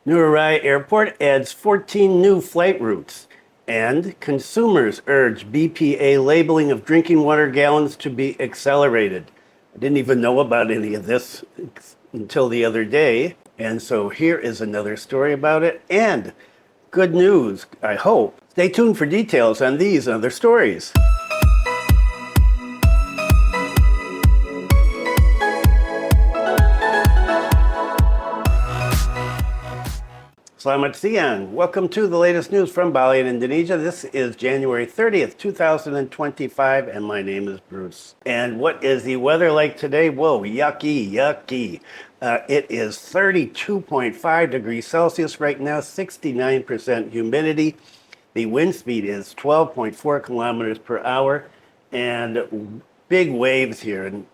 Ngurah Airport adds 14 new flight routes, and consumers urge BPA labeling of drinking water gallons to be accelerated. I didn't even know about any of this until the other day, and so here is another story about it, and good news, I hope. Stay tuned for details on these and other stories. Selamat siang. Welcome to the latest news from Bali in Indonesia. This is January 30th, 2025, and my name is Bruce. And what is the weather like today? Whoa, yucky, yucky. It is 32.5 degrees Celsius right now, 69% humidity. The wind speed is 12.4 kilometers per hour, and big waves here. And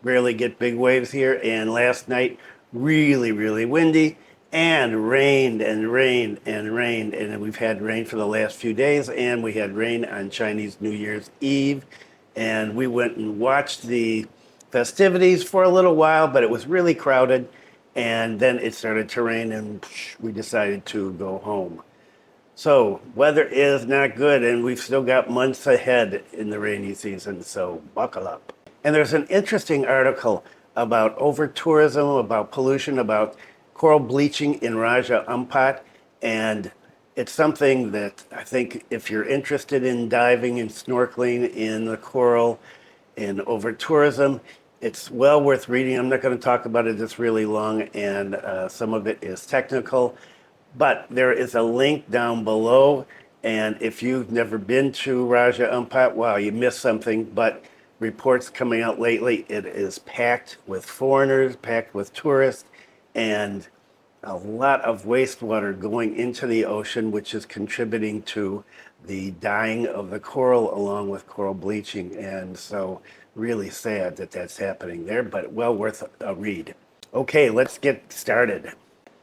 rarely get big waves here. And last night, really, really windy. And rained and rained and rained, and we've had rain for the last few days, and we had rain on Chinese New Year's Eve, and we went and watched the festivities for a little while, but it was really crowded, and then it started to rain, and we decided to go home. So weather is not good, and we've still got months ahead in the rainy season, so buckle up. And there's an interesting article about over-tourism, about pollution, about coral bleaching in Raja Ampat, and it's something that I think if you're interested in diving and snorkeling in the coral and over tourism, it's well worth reading. I'm not going to talk about it, it's really long, and some of it is technical, but there is a link down below, and if you've never been to Raja Ampat, wow, you missed something, but reports coming out lately, it is packed with foreigners, packed with tourists, and a lot of wastewater going into the ocean, which is contributing to the dying of the coral along with coral bleaching. And so really sad that that's happening there, but well worth a read. Okay, let's get started.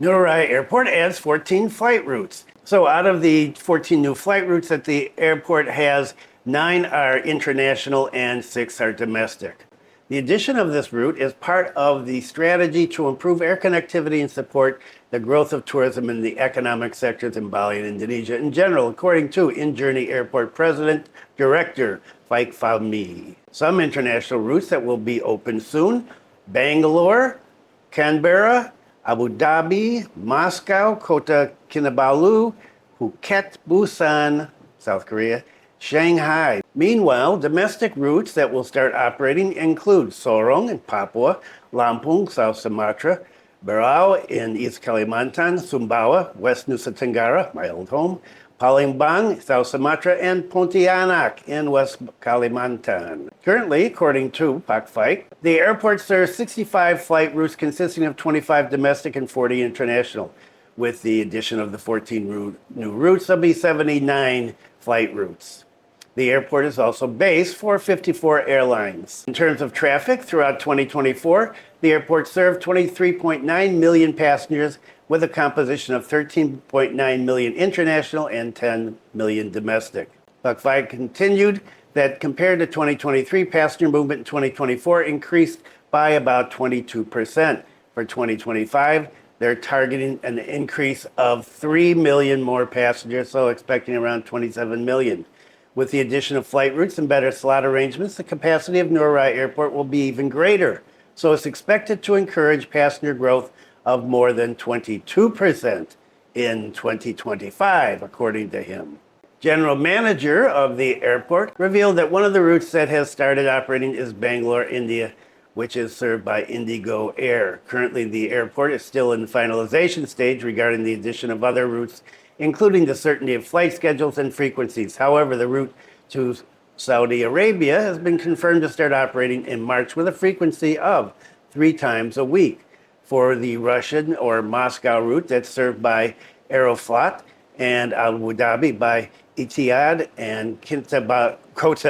Ngurah Airport adds 14 flight routes. So out of the 14 new flight routes that the airport has, 9 are international and 6 are domestic. The addition of this route is part of the strategy to improve air connectivity and support the growth of tourism in the economic sectors in Bali and Indonesia in general, according to InJourney Airport President Director Faik Fahmi. Some international routes that will be open soon: Bangalore, Canberra, Abu Dhabi, Moscow, Kota Kinabalu, Phuket, Busan, South Korea, Shanghai. Meanwhile, domestic routes that will start operating include Sorong in Papua, Lampung, South Sumatra, Berau in East Kalimantan, Sumbawa, West Nusa Tenggara, my old home, Palembang, South Sumatra, and Pontianak in West Kalimantan. Currently, according to Pak Faik, the airport serves 65 flight routes consisting of 25 domestic and 40 international. With the addition of the 14 new routes, there'll be 79 flight routes. The airport is also base for 54 airlines. In terms of traffic, throughout 2024, the airport served 23.9 million passengers with a composition of 13.9 million international and 10 million domestic. Pak Faik continued that compared to 2023, passenger movement in 2024 increased by about 22%. For 2025, they're targeting an increase of 3 million more passengers, so expecting around 27 million. With the addition of flight routes and better slot arrangements, the capacity of Ngurah Airport will be even greater. So it's expected to encourage passenger growth of more than 22% in 2025, according to him. General manager of the airport revealed that one of the routes that has started operating is Bangalore, India, which is served by Indigo Air. Currently, the airport is still in the finalization stage regarding the addition of other routes, including the certainty of flight schedules and frequencies. However, the route to Saudi Arabia has been confirmed to start operating in March with a frequency of 3 times a week. For the Russian or Moscow route that's served by Aeroflot and Abu Dhabi by Etihad and Kota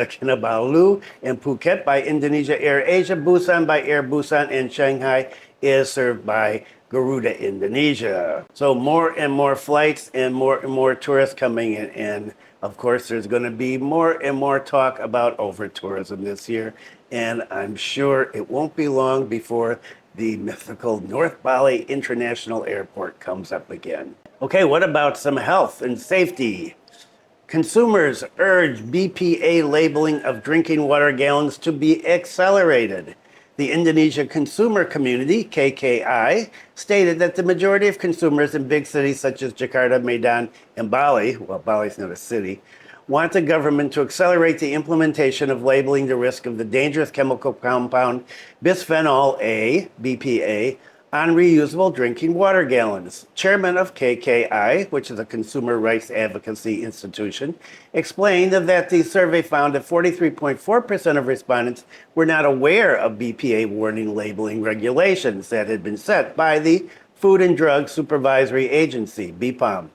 Kinabalu and Phuket by Indonesia Air Asia, Busan by Air Busan, and Shanghai is served by Garuda Indonesia. So more and more flights and more tourists coming in. And of course, there's going to be more and more talk about over tourism this year. And I'm sure it won't be long before the mythical North Bali International Airport comes up again. Okay, what about some health and safety? Consumers urge BPA labeling of drinking water gallons to be accelerated. The Indonesian Consumer Community, KKI, stated that the majority of consumers in big cities such as Jakarta, Medan, and Bali, well, Bali's not a city, want the government to accelerate the implementation of labeling the risk of the dangerous chemical compound Bisphenol A, BPA, on reusable drinking water gallons. Chairman of KKI, which is a consumer rights advocacy institution, explained that the survey found that 43.4% of respondents were not aware of BPA warning labeling regulations that had been set by the Food and Drug Supervisory Agency, BPAM.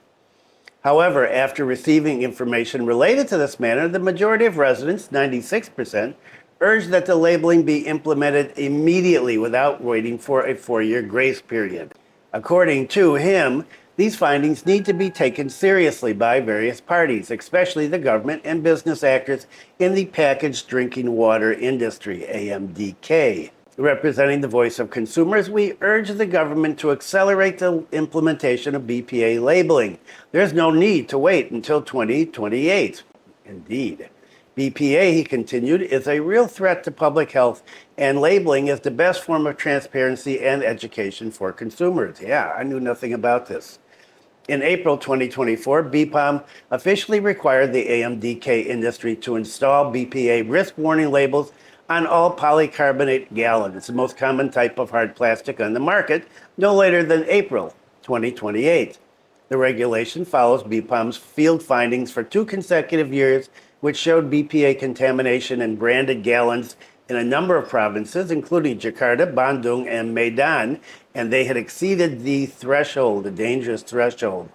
However, after receiving information related to this matter, the majority of residents, 96%, urged that the labeling be implemented immediately without waiting for a 4-year grace period. According to him, these findings need to be taken seriously by various parties, especially the government and business actors in the packaged drinking water industry, AMDK. Representing the voice of consumers, we urge the government to accelerate the implementation of BPA labeling. There's no need to wait until 2028. Indeed. BPA, he continued, is a real threat to public health, and labeling is the best form of transparency and education for consumers. Yeah, I knew nothing about this. In April 2024, BPAM officially required the AMDK industry to install BPA risk warning labels on all polycarbonate gallons, the most common type of hard plastic on the market, no later than April 2028. The regulation follows BPAM's field findings for 2 consecutive years, which showed BPA contamination in branded gallons in a number of provinces, including Jakarta, Bandung, and Medan, and they had exceeded the threshold, the dangerous threshold.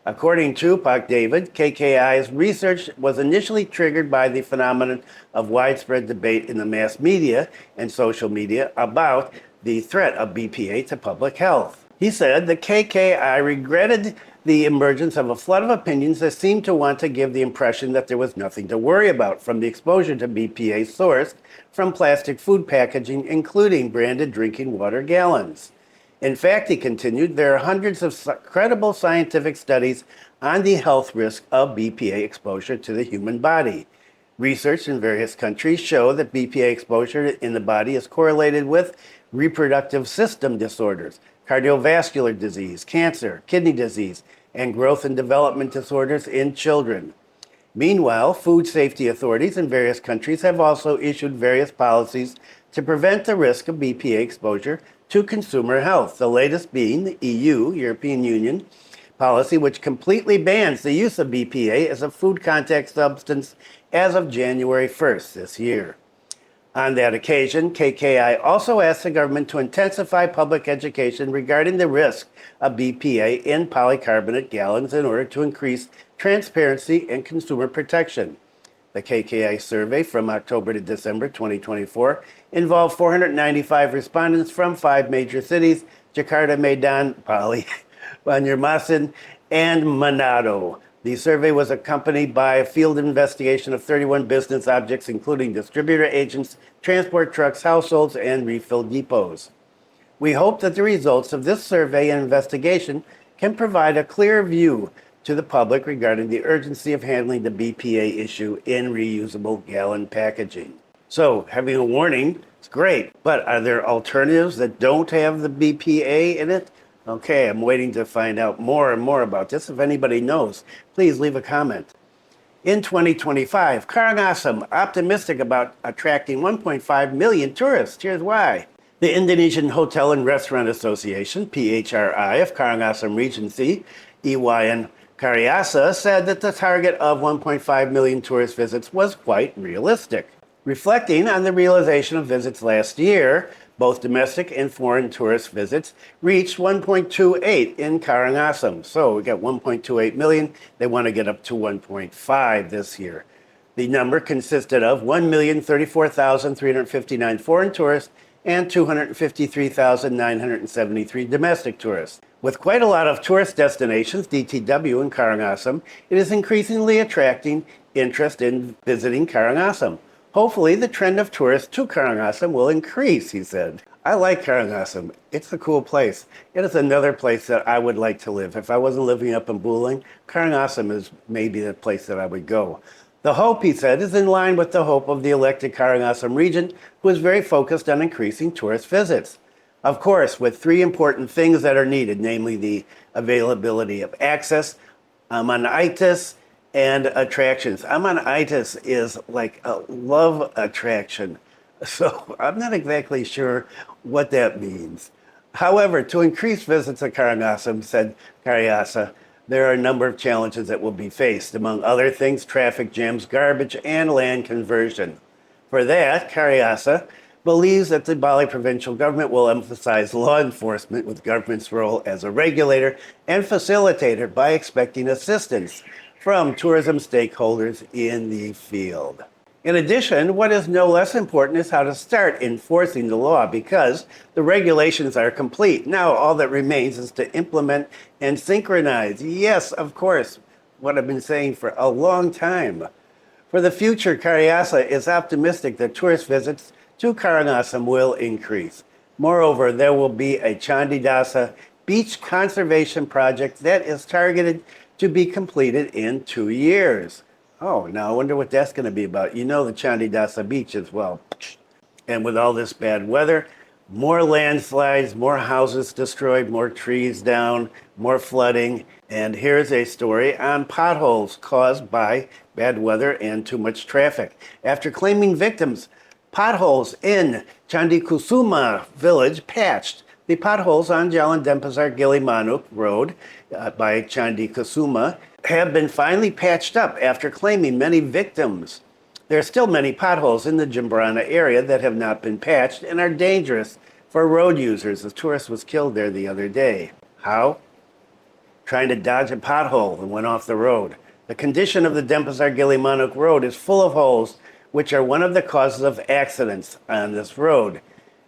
According to Pak David, KKI's research was initially triggered by the phenomenon of widespread debate in the mass media and social media about the threat of BPA to public health. He said the KKI regretted the emergence of a flood of opinions that seemed to want to give the impression that there was nothing to worry about from the exposure to BPA sourced from plastic food packaging, including branded drinking water gallons. In fact, he continued, there are hundreds of credible scientific studies on the health risk of BPA exposure to the human body. Research in various countries show that BPA exposure in the body is correlated with reproductive system disorders, cardiovascular disease, cancer, kidney disease, and growth and development disorders in children. Meanwhile, food safety authorities in various countries have also issued various policies to prevent the risk of BPA exposure to consumer health, the latest being the EU, European Union, policy which completely bans the use of BPA as a food contact substance as of January 1st this year. On that occasion, KKI also asked the government to intensify public education regarding the risk of BPA in polycarbonate gallons in order to increase transparency and consumer protection. The KKI survey from October to December 2024 involved 495 respondents from 5 major cities, Jakarta, Medan, Bali, Banjarmasin, and Manado. The survey was accompanied by a field investigation of 31 business objects, including distributor agents, transport trucks, households, and refill depots. We hope that the results of this survey and investigation can provide a clear view to the public regarding the urgency of handling the BPA issue in reusable gallon packaging. So, having a warning is great, but are there alternatives that don't have the BPA in it? Okay, I'm waiting to find out more and more about this. If anybody knows, please leave a comment. In 2025, Karangasem optimistic about attracting 1.5 million tourists. Here's why. The Indonesian Hotel and Restaurant Association, PHRI, of Karangasem Regency, Iwayan Karyasa, said that the target of 1.5 million tourist visits was quite realistic. Reflecting on the realization of visits last year, both domestic and foreign tourist visits reached 1.28 in Karangasem. So we got 1.28 million. They want to get up to 1.5 this year. The number consisted of 1,034,359 foreign tourists and 253,973 domestic tourists. With quite a lot of tourist destinations, DTW in Karangasem, it is increasingly attracting interest in visiting Karangasem. Hopefully, the trend of tourists to Karangasem will increase, he said. I like Karangasem. It's a cool place. It is another place that I would like to live. If I wasn't living up in Bulang, Karangasem is maybe the place that I would go. The hope, he said, is in line with the hope of the elected Karangasem region, who is very focused on increasing tourist visits. Of course, with three important things that are needed, namely the availability of access, amenities, and attractions. Amenities is like a love attraction. So I'm not exactly sure what that means. However, to increase visits to Karangasem, said Karyasa, there are a number of challenges that will be faced. Among other things, traffic jams, garbage, and land conversion. For that, Karyasa believes that the Bali provincial government will emphasize law enforcement with government's role as a regulator and facilitator by expecting assistance from tourism stakeholders in the field. In addition, what is no less important is how to start enforcing the law because the regulations are complete. Now all that remains is to implement and synchronize. Yes, of course, what I've been saying for a long time. For the future, Karyasa is optimistic that tourist visits to Karangasem will increase. Moreover, there will be a Chandidasa beach conservation project that is targeted to be completed in 2 years. Oh, now I wonder what that's going to be about. You know the Chandidasa beach as well. And with all this bad weather, more landslides, more houses destroyed, more trees down, more flooding. And here's a story on potholes caused by bad weather and too much traffic. After claiming victims, potholes in Candikusuma Village patched. The potholes on Jalan Denpasar Gilimanuk Road by Candikusuma have been finally patched up after claiming many victims. There are still many potholes in the Jembrana area that have not been patched and are dangerous for road users. A tourist was killed there the other day. How? Trying to dodge a pothole and went off the road. The condition of the Denpasar Gilimanuk Road is full of holes, which are one of the causes of accidents on this road.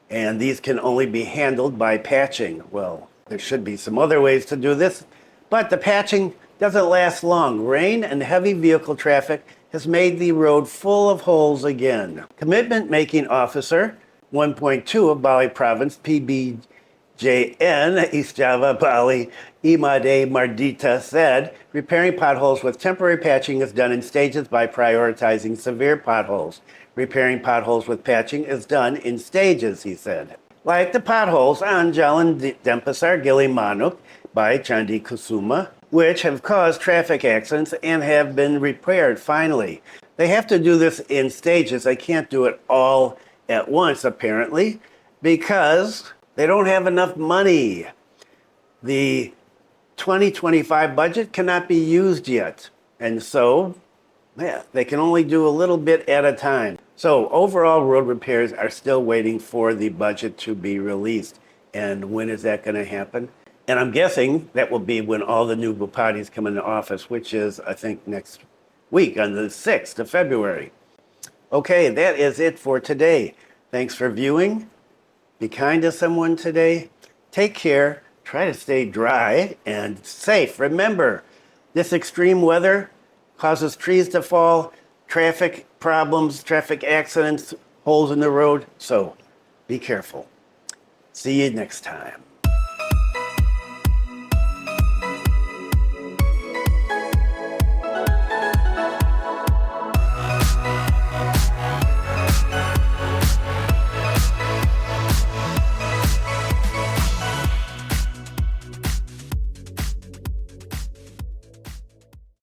And these can only be handled by patching. Well, there should be some other ways to do this, but the patching doesn't last long. Rain and heavy vehicle traffic has made the road full of holes again. Commitment Making Officer 1.2 of Bali Province, PBJN, East Java, Bali, Imade Mardita said, repairing potholes with temporary patching is done in stages by prioritizing severe potholes. Repairing potholes with patching is done in stages, he said. Like the potholes on Jalan Denpasar Gilimanuk by Candikusuma, which have caused traffic accidents and have been repaired finally. They have to do this in stages. They can't do it all at once, apparently, because they don't have enough money. The 2025 budget cannot be used yet. And so, they can only do a little bit at a time. So overall road repairs are still waiting for the budget to be released. And when is that going to happen? And I'm guessing that will be when all the new Bupatis come into office, which is, I think, next week on the 6th of February. Okay, that is it for today. Thanks for viewing. Be kind to someone today. Take care. Try to stay dry and safe. Remember, this extreme weather causes trees to fall, traffic problems, traffic accidents, holes in the road. So be careful. See you next time.